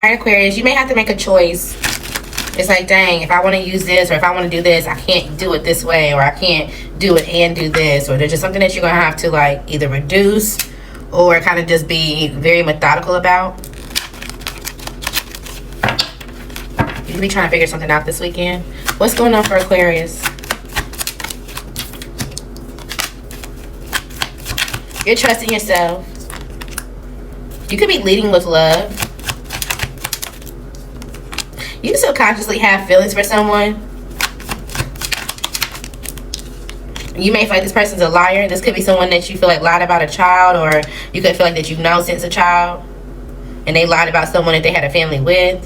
All right, Aquarius, you may have to make a choice. It's like, dang, if I want to use this or if I want to do this, I can't do it this way, or I can't do it and do this, or there's just something that you're going to have to like either reduce or kind of just be very methodical about. You could be trying to figure something out this weekend. What's going on for Aquarius? You're trusting yourself. You could be leading with love. You subconsciously have feelings for someone. You may feel like this person's a liar. This could be someone that you feel like lied about a child, or you could feel like that you've known since a child and they lied about someone that they had a family with.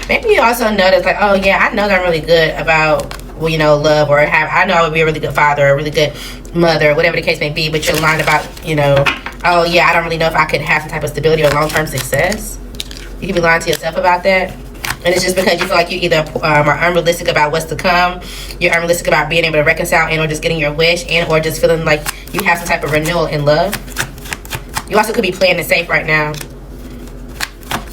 Maybe you also notice like, oh yeah, I know that I'm really good about, well, you know, love, or I know I would be a really good father or a really good mother, whatever the case may be, but you're lying about, you know, oh yeah, I don't really know if I could have some type of stability or long-term success. You can be lying to yourself about that. And it's just because you feel like you either are unrealistic about what's to come, you're unrealistic about being able to reconcile and or just getting your wish, and or just feeling like you have some type of renewal in love. You also could be playing it safe right now.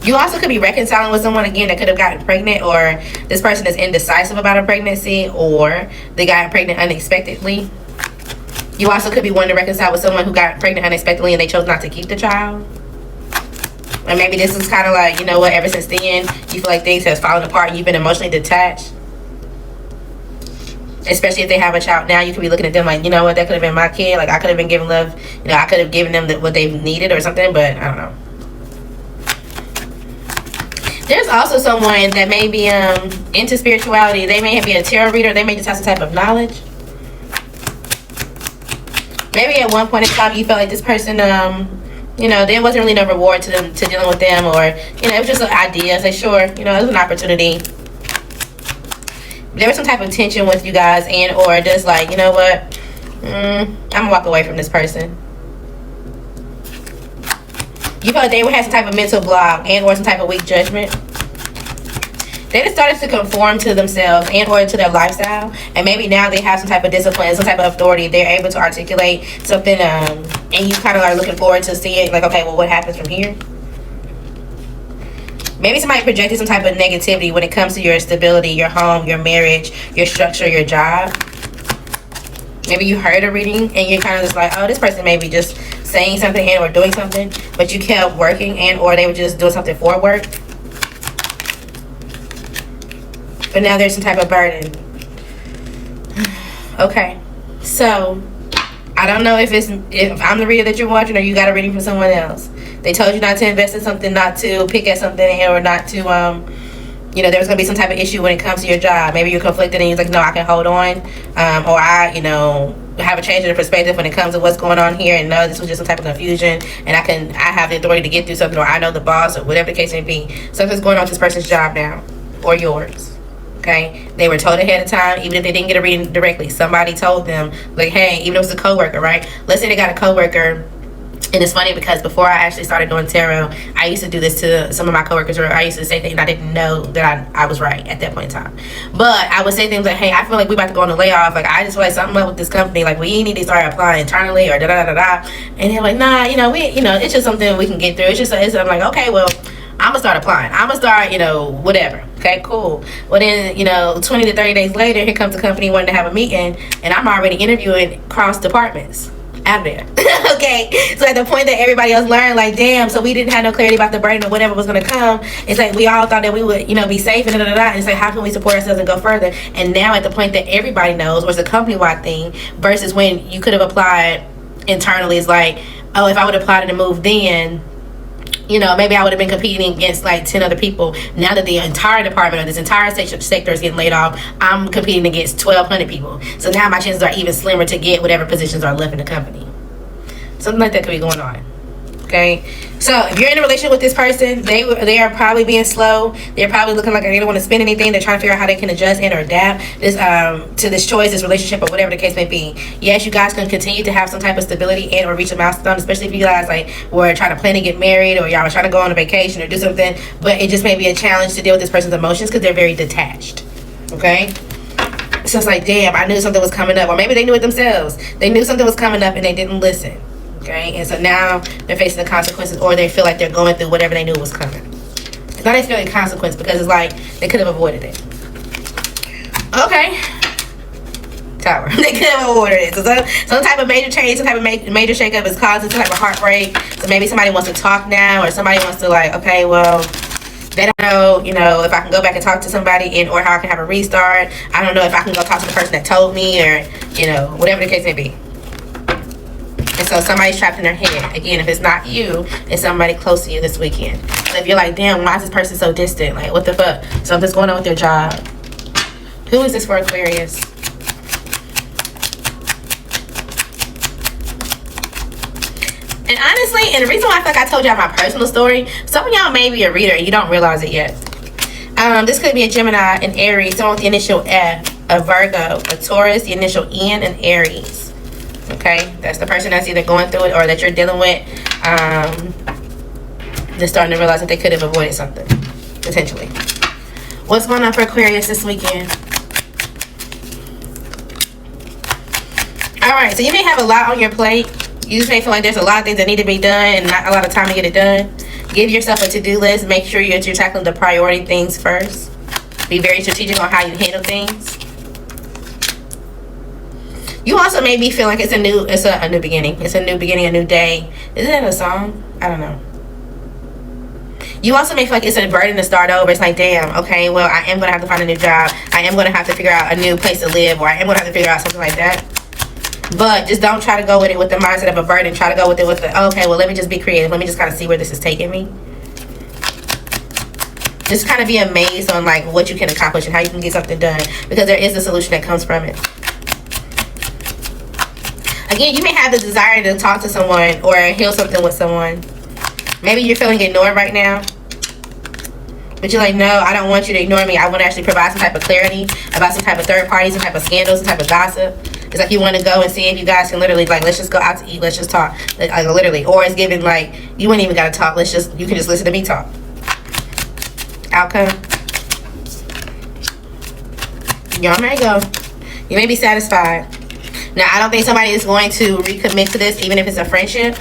You also could be reconciling with someone, again, that could have gotten pregnant, or this person is indecisive about a pregnancy, or they got pregnant unexpectedly. You also could be wanting to reconcile with someone who got pregnant unexpectedly and they chose not to keep the child. And maybe this is kind of like, you know what, ever since then, you feel like things have fallen apart and you've been emotionally detached. Especially if they have a child now, you could be looking at them like, you know what, that could have been my kid. Like, I could have been giving love, you know, I could have given them what they needed or something, but I don't know. There's also someone that may be into spirituality. They may be a tarot reader. They may just have some type of knowledge. Maybe at one point in time you felt like this person, you know, there wasn't really no reward to them, to dealing with them, or, you know, it was just an idea. Say, sure, you know, it was an opportunity. There was some type of tension with you guys, and or just like, you know what, I'm gonna walk away from this person. You felt like they had some type of mental block and or some type of weak judgment. They just started to conform to themselves and or to their lifestyle. And maybe now they have some type of discipline, some type of authority. They're able to articulate something, and you kind of are looking forward to seeing, like, okay, well, what happens from here? Maybe somebody projected some type of negativity when it comes to your stability, your home, your marriage, your structure, your job. Maybe you heard a reading and you're kind of just like, oh, this person may be just saying something and or doing something, but you kept working and or they were just doing something for work. But now there's some type of burden. Okay, so I don't know if I'm the reader that you're watching or you got a reading from someone else. They told you not to invest in something, not to pick at something, or not to you know, there's going to be some type of issue when it comes to your job. Maybe you're conflicted and you're like, no, I can hold on. Or I, you know, have a change in perspective when it comes to what's going on here, and no, this was just some type of confusion, and I have the authority to get through something, or I know the boss, or whatever the case may be. Something's going on with this person's job now, or yours. Okay? They were told ahead of time, even if they didn't get a reading directly. Somebody told them, like, hey, even if it was a coworker, right? Let's say they got a coworker. And it's funny because before I actually started doing tarot, I used to do this to some of my coworkers, where I used to say things I didn't know that I was right at that point in time. But I would say things like, hey, I feel like we're about to go on a layoff. Like, I just feel like something up with this company. Like, we need to start applying internally, or da-da-da-da-da. And they're like, nah, you know, it's just something we can get through. I'm like, okay, well, I'm going to start applying. I'm going to start, you know, whatever. Okay, cool. Well, then, you know, 20 to 30 days later, here comes the company wanting to have a meeting, and I'm already interviewing cross departments out there. Okay, so at the point that everybody else learned, like, damn, so we didn't have no clarity about the burden or whatever was going to come. It's like we all thought that we would, you know, be safe and da-da-da-da. And it's like, how can we support ourselves and go further? And now at the point that everybody knows, or it's a company-wide thing, versus when you could have applied internally, it's like, oh, if I would have applied to move then, you know, maybe I would have been competing against like 10 other people. Now that the entire department or this entire sector is getting laid off, I'm competing against 1,200 people. So now my chances are even slimmer to get whatever positions are left in the company. Something like that could be going on. Okay, so if you're in a relationship with this person, they are probably being slow. They're probably looking like they don't want to spend anything. They're trying to figure out how they can adjust and or adapt this to this choice, this relationship, or whatever the case may be. Yes, you guys can continue to have some type of stability and or reach a milestone, especially if you guys like were trying to plan to get married, or y'all were trying to go on a vacation or do something. But it just may be a challenge to deal with this person's emotions because they're very detached. Okay. So it's like, damn, I knew something was coming up. Or maybe they knew it themselves. They knew something was coming up and they didn't listen. Okay? And so now they're facing the consequences, or they feel like they're going through whatever they knew was coming. It's not necessarily a consequence, because it's like they could have avoided it. Okay. Tower. They could have avoided it. So some type of major change, some type of major shakeup is causing some type of heartbreak. So maybe somebody wants to talk now, or somebody wants to like, okay, well, they don't know, you know, if I can go back and talk to somebody, and or how I can have a restart. I don't know if I can go talk to the person that told me, or, you know, whatever the case may be. And so somebody's trapped in their head. Again, if it's not you, it's somebody close to you this weekend. So if you're like, damn, why is this person so distant? Like, what the fuck? Something's going on with their job. Who is this for Aquarius? And honestly, and the reason why I feel like I told y'all my personal story, some of y'all may be a reader and you don't realize it yet. This could be a Gemini, an Aries, someone with the initial F, a Virgo, a Taurus, the initial N, and Aries. Okay, that's the person that's either going through it or that you're dealing with. Just starting to realize that they could have avoided something, potentially. What's going on for Aquarius this weekend? Alright, so you may have a lot on your plate. You just may feel like there's a lot of things that need to be done and not a lot of time to get it done. Give yourself a to-do list. Make sure you're tackling the priority things first. Be very strategic on how you handle things. You also may be feeling like it's a new beginning. It's a new beginning, a new day. Isn't that a song? I don't know. You also may feel like it's a burden to start over. It's like, damn, okay, well, I am going to have to find a new job. I am going to have to figure out a new place to live, or I am going to have to figure out something like that. But just don't try to go with it with the mindset of a burden. Try to go with it with the, okay, well, let me just be creative. Let me just kind of see where this is taking me. Just kind of be amazed on, like, what you can accomplish and how you can get something done. Because there is a solution that comes from it. Again, you may have the desire to talk to someone or heal something with someone. Maybe you're feeling ignored right now. But you're like, no, I don't want you to ignore me. I want to actually provide some type of clarity about some type of third party, some type of scandal, some type of gossip. It's like you want to go and see if you guys can literally, like, let's just go out to eat. Let's just talk. Like, literally. Or it's given, like, you wouldn't even got to talk. You can just listen to me talk. Outcome. Y'all may go. You may be satisfied. Now, I don't think somebody is going to recommit to this, even if it's a friendship.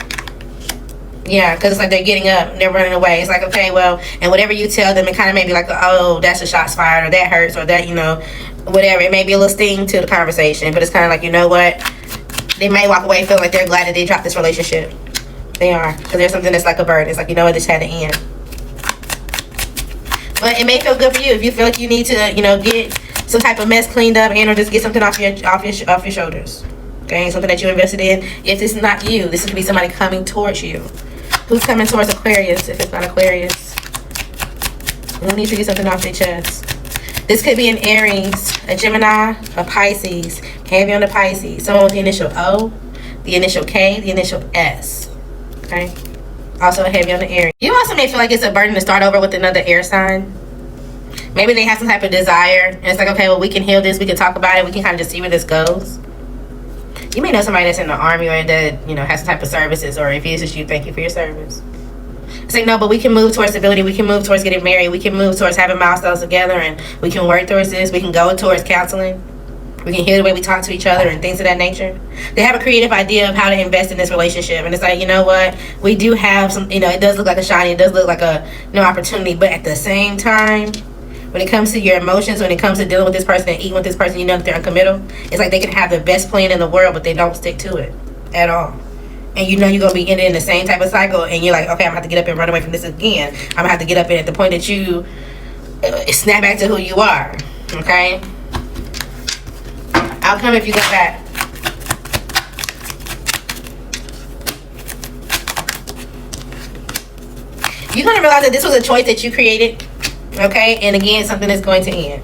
Yeah, because it's like they're getting up, they're running away. It's like, okay, well, and whatever you tell them, it kind of may be like, oh, that's a shots fired, or that hurts, or that, you know, whatever. It may be a little sting to the conversation, but it's kind of like, you know what? They may walk away feeling like they're glad that they dropped this relationship. They are, because there's something that's like a burden. It's like, you know what, this had to end. But it may feel good for you if you feel like you need to, you know, get some type of mess cleaned up, and or just get something off your shoulders. Okay, something that you invested in. If this is not you, this could be somebody coming towards you. Who's coming towards Aquarius if it's not Aquarius? We need to get something off their chest. This could be an Aries, a Gemini, a Pisces. Heavy on the Pisces. Someone with the initial O, the initial K, the initial S. Okay? Also heavy on the Aries. You also may feel like it's a burden to start over with another air sign. Maybe they have some type of desire. And it's like, okay, well, we can heal this. We can talk about it. We can kind of just see where this goes. You may know somebody that's in the army or that, you know, has some type of services, or if it's just you, thank you for your service. It's like, no, but we can move towards stability. We can move towards getting married. We can move towards having milestones together, and we can work towards this. We can go towards counseling. We can hear the way we talk to each other and things of that nature. They have a creative idea of how to invest in this relationship. And it's like, you know what? We do have some, you know, it does look like a shiny. It does look like a opportunity. But at the same time, when it comes to your emotions, when it comes to dealing with this person and eating with this person, you know that they're uncommittal. It's like they can have the best plan in the world, but they don't stick to it at all. And you know you're going to be ending in the same type of cycle. And you're like, okay, I'm going to have to get up and run away from this again. I'm going to have to get up and at the point that you snap back to who you are. Okay? Outcome if you go back. You're going to realize that this was a choice that you created. Okay, and again, something that's going to end.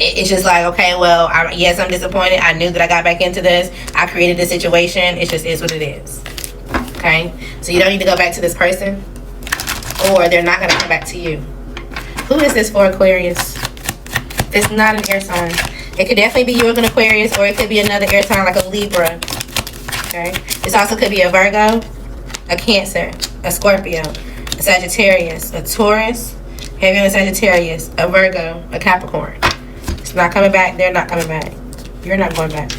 It's just like, okay, well, yes, I'm disappointed. I knew that I got back into this. I created this situation. It just is what it is. Okay, so you don't need to go back to this person, or they're not going to come back to you. Who is this for, Aquarius? It's not an air sign. It could definitely be you as an Aquarius, or it could be another air sign like a Libra. Okay, this also could be a Virgo, a Cancer, a Scorpio, a Sagittarius, a Taurus, heavy on a Sagittarius, a Virgo, a Capricorn. It's not coming back. They're not coming back. You're not going back.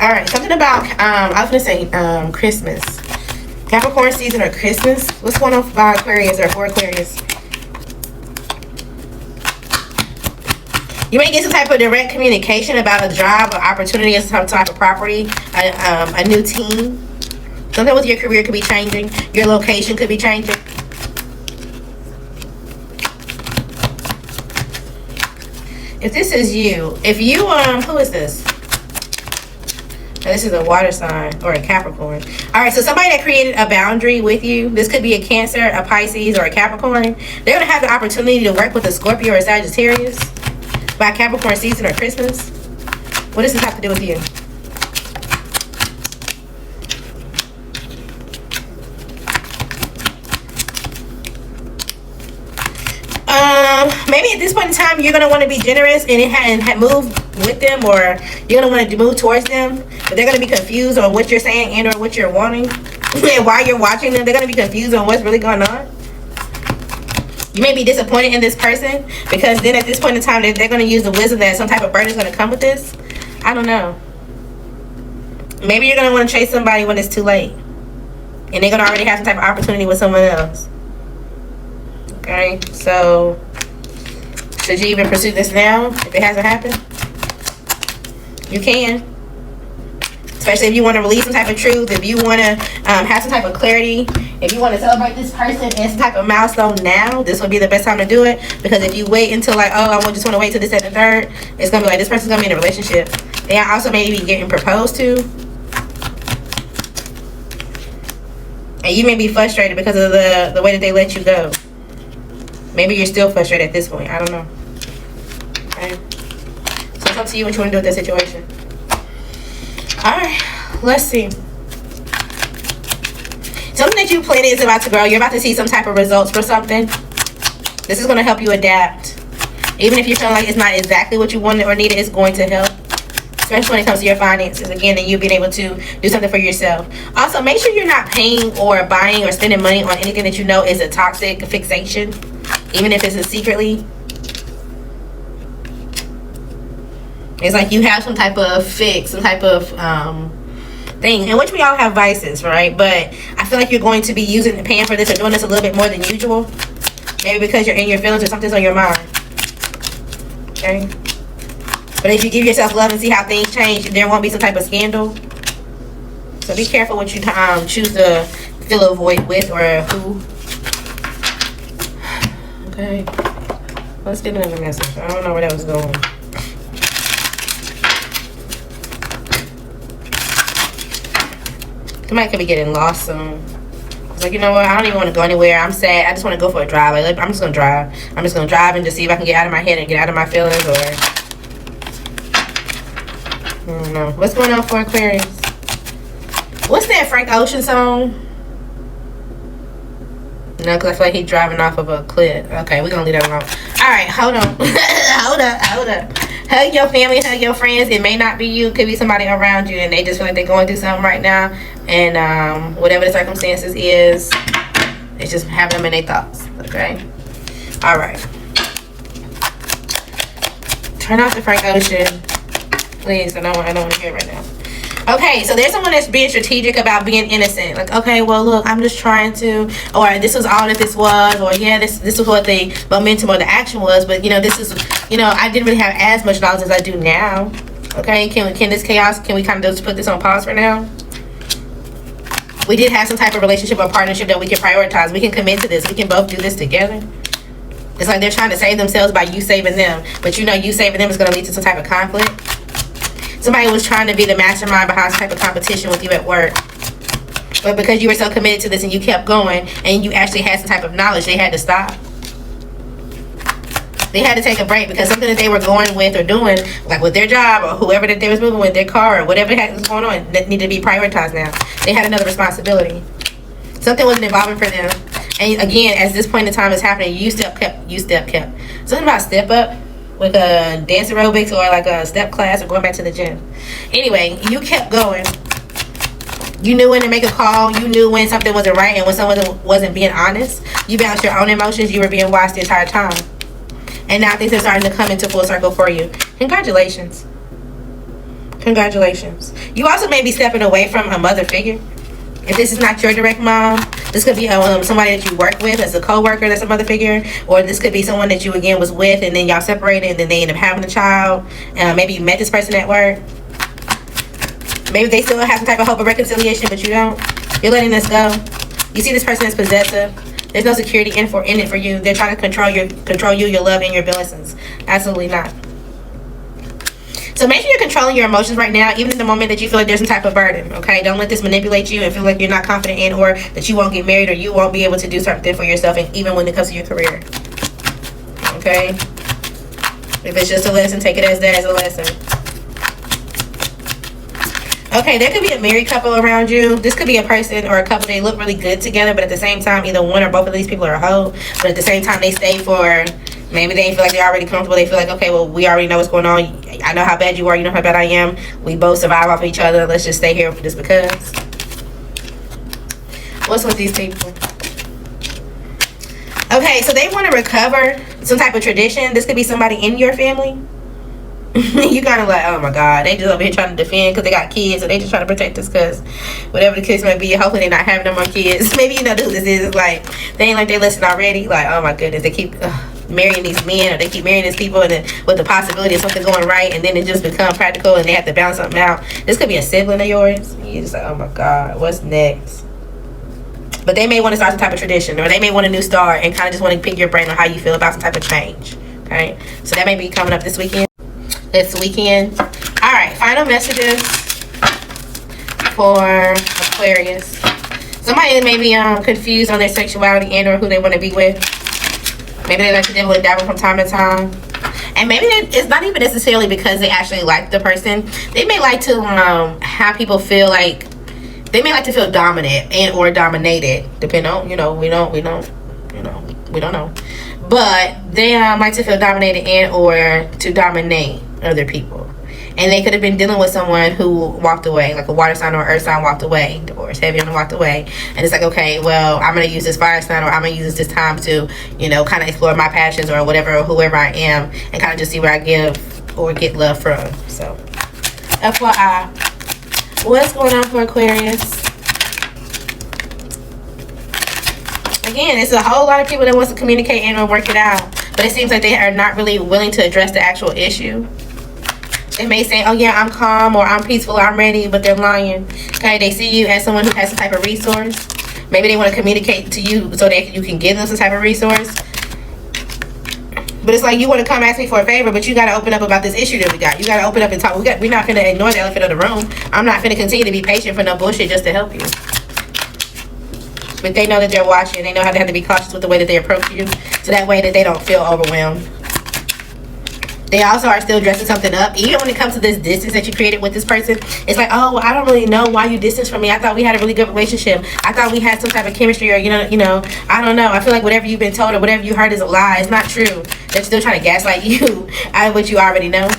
All right, something about I was gonna say Christmas, Capricorn season or Christmas. What's going on by Aquarius or for Aquarius? You may get some type of direct communication about a job or opportunity or some type of property, a new team. Something with your career could be changing. Your location could be changing. If this is you, if you, who is this? Now, this is a water sign or a Capricorn. All right, so somebody that created a boundary with you, this could be a Cancer, a Pisces, or a Capricorn. They're going to have the opportunity to work with a Scorpio or a Sagittarius by Capricorn season or Christmas. What does this have to do with you? Maybe at this point in time you're going to want to be generous and move with them, or you're going to want to move towards them, but they're going to be confused on what you're saying and or what you're wanting. And while you're watching them, they're going to be confused on what's really going on. You may be disappointed in this person, because then at this point in time they're going to use the wisdom that some type of burden is going to come with this. I don't know. Maybe you're going to want to chase somebody when it's too late, and they're going to already have some type of opportunity with someone else. Okay, so should you even pursue this now if it hasn't happened? You can. Especially if you want to release some type of truth, if you want to have some type of clarity, if you want to celebrate this person and some type of milestone now, this would be the best time to do it. Because if you wait until like, oh, I just want to wait till this and the third, it's going to be like this person's going to be in a relationship. They also may be getting proposed to. And you may be frustrated because of the way that they let you go. Maybe you're still frustrated at this point. I don't know. Okay. So it's up to you what you want to do with this situation. Alright. Let's see. Something that you planted is about to grow. You're about to see some type of results for something. This is going to help you adapt. Even if you feel like it's not exactly what you wanted or needed, it's going to help. Especially when it comes to your finances. Again, and you being able to do something for yourself. Also, make sure you're not paying or buying or spending money on anything that you know is a toxic fixation. Even if it's a secretly. It's like you have some type of fix, some type of thing. In which we all have vices, right? But I feel like you're going to be using and paying for this or doing this a little bit more than usual. Maybe because you're in your feelings or something's on your mind. Okay? But if you give yourself love and see how things change, there won't be some type of scandal. So be careful what you choose to fill a void with or who. Okay, let's get another message. I don't know where that was going. Somebody could be getting lost soon. It's like, you know what? I don't even want to go anywhere. I'm sad. I just want to go for a drive. Like, I'm just going to drive. I'm just going to drive and just see if I can get out of my head and get out of my feelings. Or I don't know. What's going on for Aquarius? What's that Frank Ocean song? No, because I feel like he's driving off of a cliff. Okay, we're going to leave that alone. Alright, hold on. hold up. Hug your family, hug your friends. It may not be you. It could be somebody around you, and they just feel like they're going through something right now. And whatever the circumstances is, it's just having them in their thoughts. Okay? Alright. Turn off the Frank Ocean. Please, I don't want to hear it right now. Okay, so there's someone that's being strategic about being innocent. Like, okay, well, look, I'm just trying to, or this was all that this was, or yeah, this was what the momentum or the action was, but, you know, this is, you know, I didn't really have as much knowledge as I do now. Okay, can this chaos, can we kind of just put this on pause for now? We did have some type of relationship or partnership that we can prioritize. We can commit to this. We can both do this together. It's like they're trying to save themselves by you saving them, but you know you saving them is going to lead to some type of conflict. Somebody was trying to be the mastermind behind some type of competition with you at work. But because you were so committed to this and you kept going and you actually had some type of knowledge, they had to stop. They had to take a break because something that they were going with or doing, like with their job or whoever that they was moving with, their car or whatever was going on, that needed to be prioritized now. They had another responsibility. Something wasn't evolving for them. And again, as this point in time is happening, you step kept. Something about step up. With a dance aerobics or like a step class or going back to the gym. Anyway, you kept going. You knew when to make a call. You knew when something wasn't right and when someone wasn't being honest. You balanced your own emotions. You were being wise the entire time. And now things are starting to come into full circle for you. Congratulations. Congratulations. You also may be stepping away from a mother figure. If this is not your direct mom, this could be somebody that you work with as a co-worker that's a mother figure, or this could be someone that you again was with and then y'all separated and then they end up having a child. Maybe you met this person at work. Maybe they still have some type of hope of reconciliation, but you don't. You're letting this go. You see this person as possessive. There's no security in it for you. They're trying to control you, your love, and your blessings. Absolutely not. So make sure you're controlling your emotions right now, even in the moment that you feel like there's some type of burden, okay? Don't let this manipulate you and feel like you're not confident in, or that you won't get married, or you won't be able to do something for yourself, and even when it comes to your career, okay? If it's just a lesson, take it as that, as a lesson. Okay, there could be a married couple around you. This could be a person or a couple, they look really good together, but at the same time, either one or both of these people are a hoe, but at the same time, they stay for... Maybe they feel like they're already comfortable. They feel like, okay, well, we already know what's going on. I know how bad you are. You know how bad I am. We both survive off each other. Let's just stay here just because. What's with these people? Okay, so they want to recover some type of tradition. This could be somebody in your family. You kind of like, oh my God. They just over here trying to defend because they got kids. So they just trying to protect us because whatever the kids might be, hopefully they're not having no more kids. Maybe you know who this is. It's like, they ain't like they listen already. Like, oh my goodness. They keep... marrying these men, or they keep marrying these people, and with the possibility of something going right, and then it just becomes practical and they have to balance something out. This could be a sibling of yours. You just like, oh my God, what's next? But they may want to start some type of tradition, or they may want a new start and kind of just want to pick your brain on how you feel about some type of change. Okay, so that may be coming up this weekend. All right, final messages for Aquarius. Somebody may be confused on their sexuality and or who they want to be with. Maybe they like to dibble and dabble from time to time. And maybe it's not even necessarily because they actually like the person. They may like to have people feel like... They may like to feel dominant and or dominated. Depending on, we don't know. But they like to feel dominated and or to dominate other people. And they could have been dealing with someone who walked away, like a water sign or earth sign walked away, divorce, heavy on the walked away. And it's like, okay, well, I'm going to use this fire sign, or I'm going to use this time to, kind of explore my passions or whatever, or whoever I am, and kind of just see where I give or get love from. So, FYI, what's going on for Aquarius? Again, it's a whole lot of people that wants to communicate and or work it out. But it seems like they are not really willing to address the actual issue. They may say, oh yeah, I'm calm, or I'm peaceful, or I'm ready, but they're lying. Okay, they see you as someone who has some type of resource. Maybe they want to communicate to you so that you can give them some type of resource. But it's like, you want to come ask me for a favor, but you got to open up about this issue that we got. You got to open up and talk. We're not going to ignore the elephant in the room. I'm not going to continue to be patient for no bullshit just to help you. But they know that they're watching. They know how they have to be cautious with the way that they approach you, so that way that they don't feel overwhelmed. They also are still dressing something up. Even when it comes to this distance that you created with this person, it's like, oh, well, I don't really know why you distanced from me. I thought we had a really good relationship. I thought we had some type of chemistry, or, I don't know. I feel like whatever you've been told or whatever you heard is a lie. It's not true. They're still trying to gaslight you out of what you already know.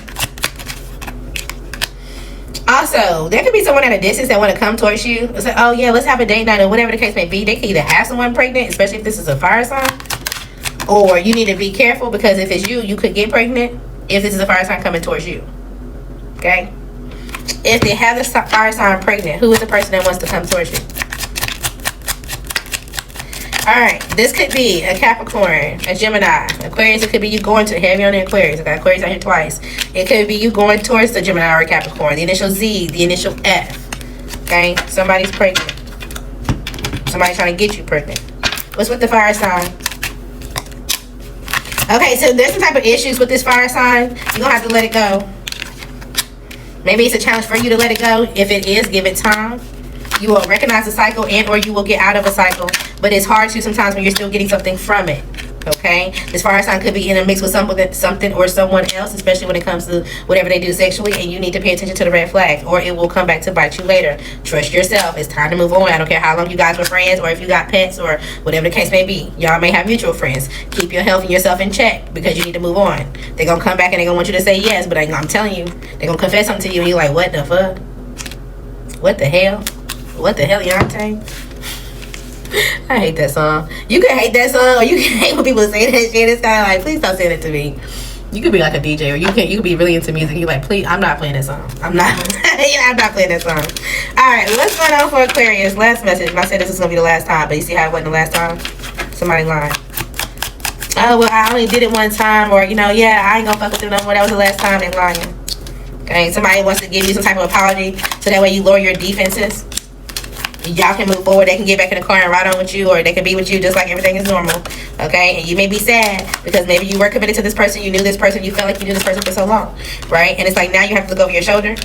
Also, there could be someone at a distance that want to come towards you. It's like, oh, yeah, let's have a date night, or whatever the case may be. They can either have someone pregnant, especially if this is a fire sign, or you need to be careful, because if it's you could get pregnant if this is a fire sign coming towards you. Okay? If they have the fire sign pregnant, who is the person that wants to come towards you? Alright, this could be a Capricorn, a Gemini, Aquarius. It could be you going to heavy on the Aquarius. I got Aquarius out here twice. It could be you going towards the Gemini or Capricorn. The initial Z, the initial F. Okay? Somebody's pregnant. Somebody's trying to get you pregnant. What's with the fire sign? Okay, so there's some type of issues with this fire sign. You're going to have to let it go. Maybe it's a challenge for you to let it go. If it is, give it time. You will recognize the cycle and or you will get out of a cycle. But it's hard to sometimes when you're still getting something from it. Okay? This fire sign could be in a mix with something or someone else, especially when it comes to whatever they do sexually, and you need to pay attention to the red flags, or it will come back to bite you later. Trust yourself. It's time to move on. I don't care how long you guys were friends, or if you got pets, or whatever the case may be. Y'all may have mutual friends. Keep your health and yourself in check, because you need to move on. They're going to come back and they're going to want you to say yes, but I'm telling you, they're going to confess something to you and you're like, what the fuck? What the hell? What the hell, Yante? I hate that song. You can hate that song, or you can hate when people say that shit. It's kind of like, please don't say that to me. You could be like a DJ, or you could be really into music. You're like, please, I'm not playing that song. I'm not. I'm not playing that song. All right, what's going on for Aquarius? Last message. And I said this was gonna be the last time, but you see how it wasn't the last time? Somebody lying. Oh well, I only did it one time, or yeah, I ain't gonna fuck with them no more. That was the last time. They're lying. Okay, somebody wants to give you some type of apology, so that way you lower your defenses. Y'all can move forward. They can get back in the car and ride on with you, or they can be with you just like everything is normal. Okay, and you may be sad because maybe you were committed to this person, you knew this person, you felt like you knew this person for so long, right? And it's like now you have to look over your shoulder.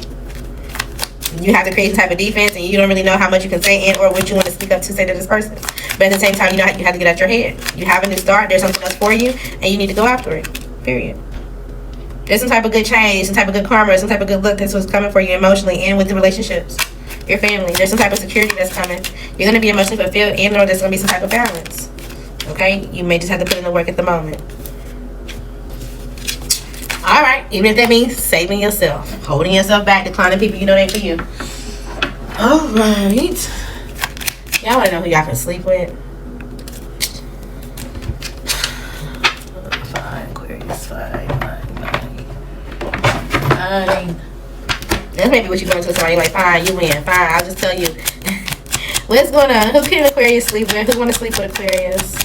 You have to create some type of defense, and you don't really know how much you can say and or what you want to speak up to say to this person. But at the same time, you have to get out your head. You have a new start. There's something else for you, and you need to go after it. Period. There's some type of good change, some type of good karma, some type of good look that's what's coming for you emotionally and with the relationships. Your family. There's some type of security that's coming. You're going to be emotionally fulfilled, and or there's going to be some type of balance. Okay? You may just have to put in the work at the moment. Alright, even if that means saving yourself, holding yourself back, declining people you know ain't for you. Alright. Y'all want to know who y'all can sleep with? Fine, Aquarius, fine. That's maybe what you're going to somebody like, fine, you win, fine, I'll just tell you. What's going on? Who can Aquarius sleep with? Who want to sleep with Aquarius?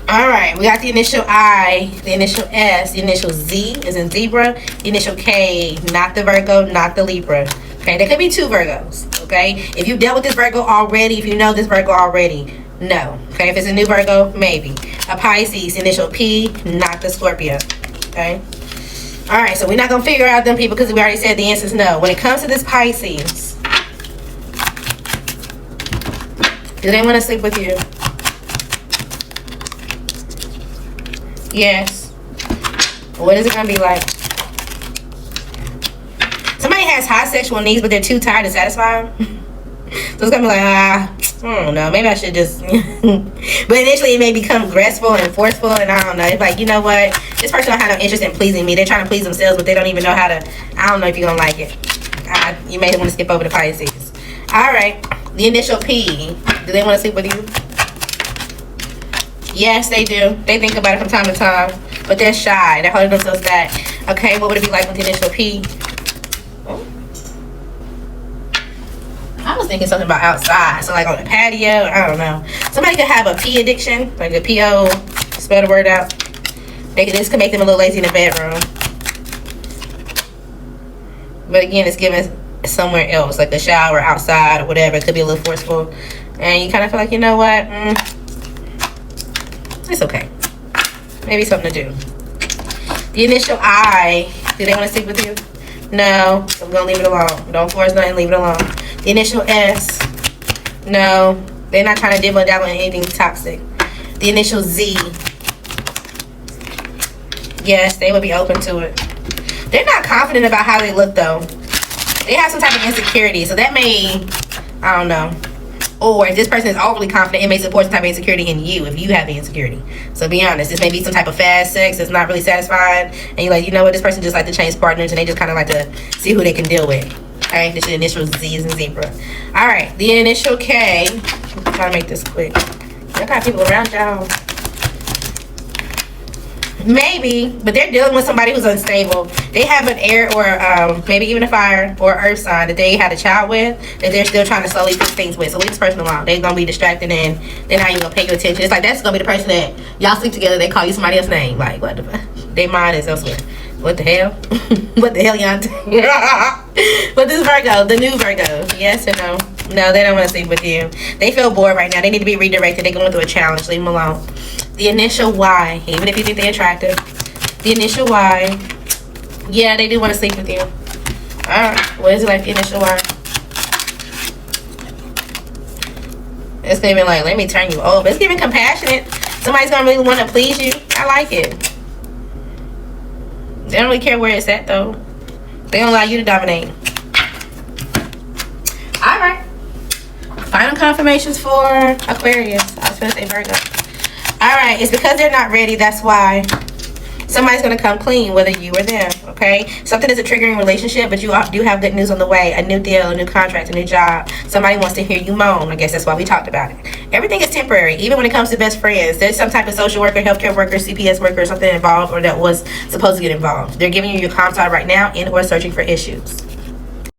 Alright, we got the initial I, the initial S, the initial Z is in zebra, the initial K, not the Virgo, not the Libra. Okay, there could be two Virgos. Okay, if you dealt with this Virgo already, if you know this Virgo already, no. Okay, if it's a new Virgo, maybe. A Pisces, initial P, not the Scorpio. Okay. Alright, so we're not going to figure out them people because we already said the answer is no. When it comes to this Pisces, do they want to sleep with you? Yes. What is it going to be like? Somebody has high sexual needs, but they're too tired to satisfy them. So it's going to be like, I don't know. Maybe I should just... But initially it may become graceful and forceful, and I don't know. It's like, you know what? This person don't have no interest in pleasing me. They're trying to please themselves, but they don't even know how to... I don't know if you're going to like it. You may want to skip over the Pisces. Alright. The initial P. Do they want to sleep with you? Yes, they do. They think about it from time to time. But they're shy. They're holding themselves back. Okay, what would it be like with the initial P? I was thinking something about outside. So like on the patio. I don't know. Somebody could have a P addiction. Like a P-O. Spell the word out. This could make them a little lazy in the bedroom. But again, it's given somewhere else. Like the shower, outside, or whatever. It could be a little forceful. And you kind of feel like, you know what? It's okay. Maybe something to do. The initial I. Do they want to sleep with you? No. So we're going to leave it alone. Don't force nothing. Leave it alone. The initial S. No. They're not trying to dibble and dabble in anything toxic. The initial Z. Yes, they would be open to it. They're not confident about how they look, though. They have some type of insecurity. So that may... I don't know. Or if this person is overly confident, it may support some type of insecurity in you if you have the insecurity. So be honest, this may be some type of fast sex that's not really satisfying. And you're like, you know what, this person just like to change partners and they just kind of like to see who they can deal with. Okay, this is the initial Z is in zebra. Alright, the initial K. I'm trying to make this quick. Y'all got people around y'all. Maybe, but they're dealing with somebody who's unstable. They have an air or maybe even a fire or earth sign that they had a child with that they're still trying to slowly fix things with. So leave this person alone. They're going to be distracted and they're not even going to pay you attention. It's like that's going to be the person that y'all sleep together. They call you somebody else's name. Like, what the fuck? Their mind is elsewhere. What the hell? What the hell y'all doing? But this Virgo, the new Virgo, yes or no? No, they don't want to sleep with you. They feel bored right now. They need to be redirected. They're going through a challenge. Leave them alone. The initial Y, even if you think they're attractive. The initial Y, yeah, they do want to sleep with you. Alright, what is it like, the initial Y? It's giving like, let me turn you over. It's giving compassionate. Somebody's going to really want to please you. I like it. They don't really care where it's at, though. They don't allow you to dominate. Alright. Final confirmations for Aquarius. I was going to say Virgo. Alright, it's because they're not ready. That's why somebody's going to come clean, whether you or them. Okay. Okay, something is a triggering relationship, but you do have good news on the way. A new deal, a new contract, a new job. Somebody wants to hear you moan. I guess that's why we talked about it. Everything is temporary, even when it comes to best friends. There's some type of social worker, healthcare worker, CPS worker, or something involved, or that was supposed to get involved. They're giving you your calm side right now, and or searching for issues.